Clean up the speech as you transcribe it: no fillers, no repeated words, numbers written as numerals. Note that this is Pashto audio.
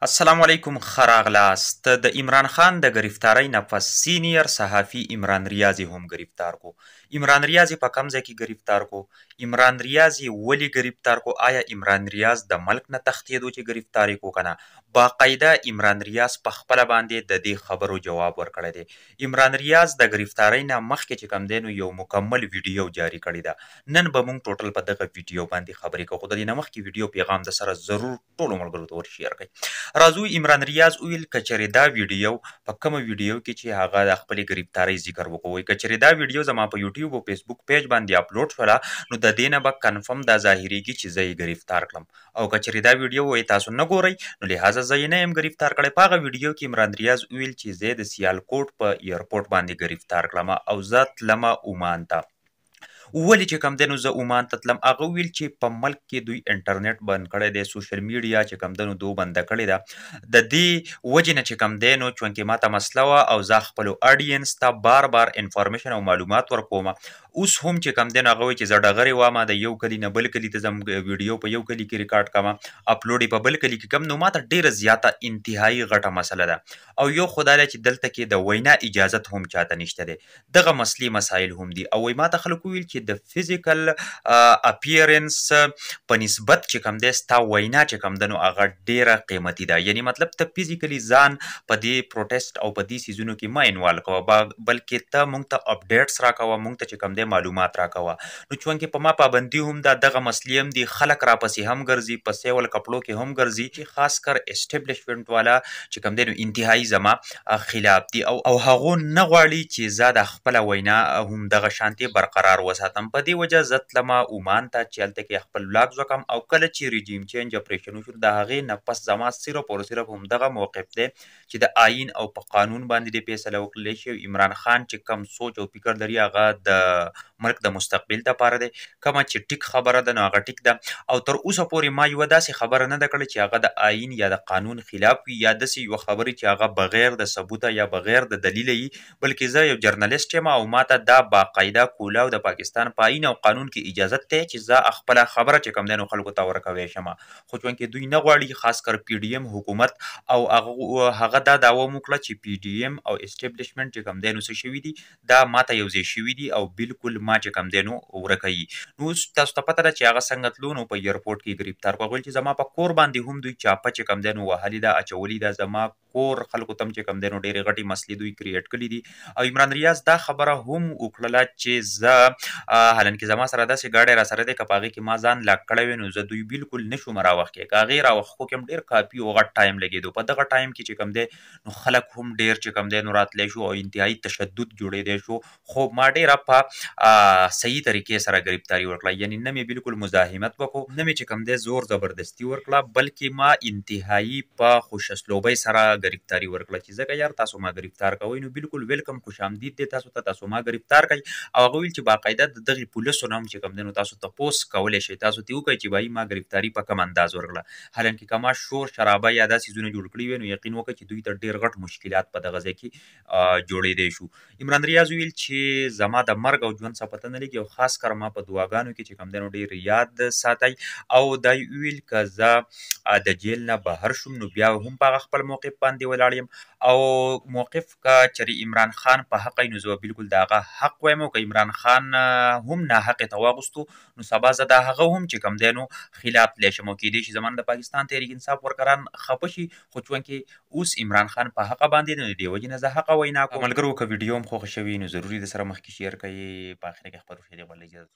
السلام علیکم خراغلاست د عمران خان د گرفتاری نه پس سینیر صحافي عمران ریاضی هم گرفتار کو. عمران ریاضی په کوم ځای کې گرفتار کو؟ عمران ریاضی ولی گرفتار کو؟ آیا عمران ریاض د ملک نه تښتېدو چې گرفتاری کو کنه؟ باقاعده عمران ریاض په خپله باندې د دې خبرو جواب ورکړی دی. عمران ریاض د گرفتاری نه مخکې چې کوم دی نو یو مکمل ویډیو جاری کړی ده. نن به موږ ټوټل په دغه ویډیو باندې خبرې کوو، خو د دې نه مخکې ویډیو پیغام د سره ضرور ټولو ملګرو ته ور شیر کړئ. راځو عمران ریاض ویل کچری دا ویډیو په کومه ویډیو کې چې هغه د خپل گرفتاری ذکر وکوي، کچری دا ویډیو زما په یوټیوب او فیسبوک پیج باندې اپلوډ شوله نو د دې نه به کنفرم دا ظاهریږي چې زه یې گرفتار کړم، او کچری دا ویډیو وای تاسو نه ګورئ نو لہذا زه یې نه یم گرفتار کړی. په هغه ویډیو کې عمران ریاض ویل چې زه د سیالکوټ په ایرپورټ باندې گرفتار کړم او زه تلمه عمان ته. ولې چې کوم دی نو زه عمان ته تلم؟ هغه ویل چې په ملک کې دوی انټرنیټ بند کړی دی، سوشل میډیا چې کوم دی نو دو بنده کړې ده. د دې وجې نه چې کوم دی نو چونکې ماته مسله وه او زه خپلو اډینس ته بار بار انفارمیشن او معلومات ورکوم. اوس هم چې کوم دی نو هغه وایي چې زه ډغرې وامه، د یو کلي نه بل کلي ته ځم، ویډیو په یو کلي کې ریکارډ کوم، اپلوډ یې په بل کلي کې کوم. نو ماته ډېره زیاته انتهایي غټه مسله ده، او یو خو دا دی چې دلته کې د وینا اجازت هم چاته نشته دی. دغه مسلې مسایل هم دي، او وایي ماته خلک وویل چې د فزیکل اپیرنس په نسبت چې کوم دی ستا وینا چې کوم ده نو هغه ډیره قیمتي ده. یعنی مطلب ته فزیکلی ځان په دې پروټیسټ او په دې سیزونو کې مه انوالو کوه، بلکې ته موږ ته اپډیټس راکوه، موږ ته چې کوم دی معلومات راکوه. نو چونکې په ما پابندي هم ده، دغه مسلې هم دي، خلک راپسې هم ګرځي، په سیول کپړو کې هم ګرځي، چې خاص کر اسټبلیشمنټ والا چې کوم دی نو انتهایي زما خلاف دي، او هغو نه غواړي چې زه د خپله وینا هم دغه شانتې برقرار وساتم. په دې وجه زه تلمه عمان ته چې هلته کې خپل ولاګز وکړم، او کله چې رژیم چینج اپریشن وشو د هغې نه پس زما صرف او صرف همدغه موقف دی چې د آیین او په قانون باندې دې فیصله وکړلی شي. عمران خان چې کم سوچ او فکر لري هغه د ملک د مستقبل دپاره دی، کومه چې ټیک خبره ده نو هغه ټیک ده، او تر اوسه پورې ما یوه داسې خبره نه ده کړې چې هغه د آیین یا د قانون خلاف وي، یا داسې یوه خبرې چې هغه بغیر د ثبوته یا بغیر د دلیله وي. بلکې زه یو جرنالیسټ یم، او ماته دا باقاعده کولاو د پاکستان په آیین او قانون کې اجازت دی چې زه خپله خبره چې کوم دی نو خلکو ته ورکوی شم. خو چونکې دوی نه غواړي، خاص کر پی ډي ایم حکومت، او هغه دا دعوه مو کړه چې پی ډي ایم او اسټبلیشمنټ چې کوم دی نو څه شوي دي، دا ماته یو ځای شوي دي، او بالکل ما چې کوم دی نو ورکوي. نو تاسو ته پته ده چې هغه څنګه تلو نو په ایرپورټ کې ګرفتار کړو. هغوی چې زما په کور باندې هم دوی چاپه چې کوم دی نو وهلې ده، اچولي ده. زما کور خلکو ته هم چې کوم دی نو ډېرې غټې مسلې دوی کریټ کړي دي. او عمران ریاض دا خبره هم وکړله چې زه حالانکې زما سره داسې ګاډی را سره دی که په هغې کې ما ځان لاک کړی وی نو زه دوی بالکل نه شوم راوخت کړی. که هغې راوخت کو کې هم ډېر کافي او غټ ټایم لګېدو. په دغه ټایم کې چې کوم دی نو خلک هم ډېر چې کوم دی نو راتلی شو، او انتهایي تشدد جوړېدی شو. خو ما ډېره په صحیح طریقې سره گرفتاري ورکړه، یعنی نه مې بالکل مزاحمت وکړو، نه مې چې کوم دی زور زبردستي ورکړه، بلکې ما انتهایي په خوشاسلوبۍ سره گرفتاري ورکړه چې ځکه یار تاسو ما گرفتار کوئ نو بالکل ویلکم، خوش آمدید دی تاسو ته، تاسو ما گرفتار کړئ. او هغه ویل چې باقاعده د دغې پولیسو نه هم چې کوم دی نو تاسو تپوس کولی شئ، تاسو ترې وکړئ چې بهي ما گرفتاري په کوم انداز ورکړه. حالانکې که ما شور شرابه یا دا څیزونه جوړ کړي وی نو یقین وکړئ چې دوی ته ډېر غټ مشکلات په دغه ځای کې جوړېدی شو. عمران ریاض ویل چې زما د مرګ او ژوند څه پته نه لګي، او خاص کر ما په دعاګانو کې چې کوم دی نو ډېر یاد ساتئ. او دا ویل که زه د جیل نه بهر شوم نو بیا هم په هغه خپل موقف باندې ولاړ یم، او موقف که چېرې عمران خان په حق نو زه بالکل د هغه حق وایم، او که عمران خان هم ناحقې ته واغوستو نو سبا زه د هغه هم چې کوم دی نو خلاف تلی شم، او کیدی شي زما د پاکستان تحریک انصاف ورکران خفه شي. خو چونکې اوس عمران خان په حقه باندې نو د دې وجې نه زه حقه وینا کوم. ملګرو که ویډیو هم خوښه شوي نو ضروري د سره مخکې شیر کړئ. په اخر کې خپل ورشئ دی بله اجازه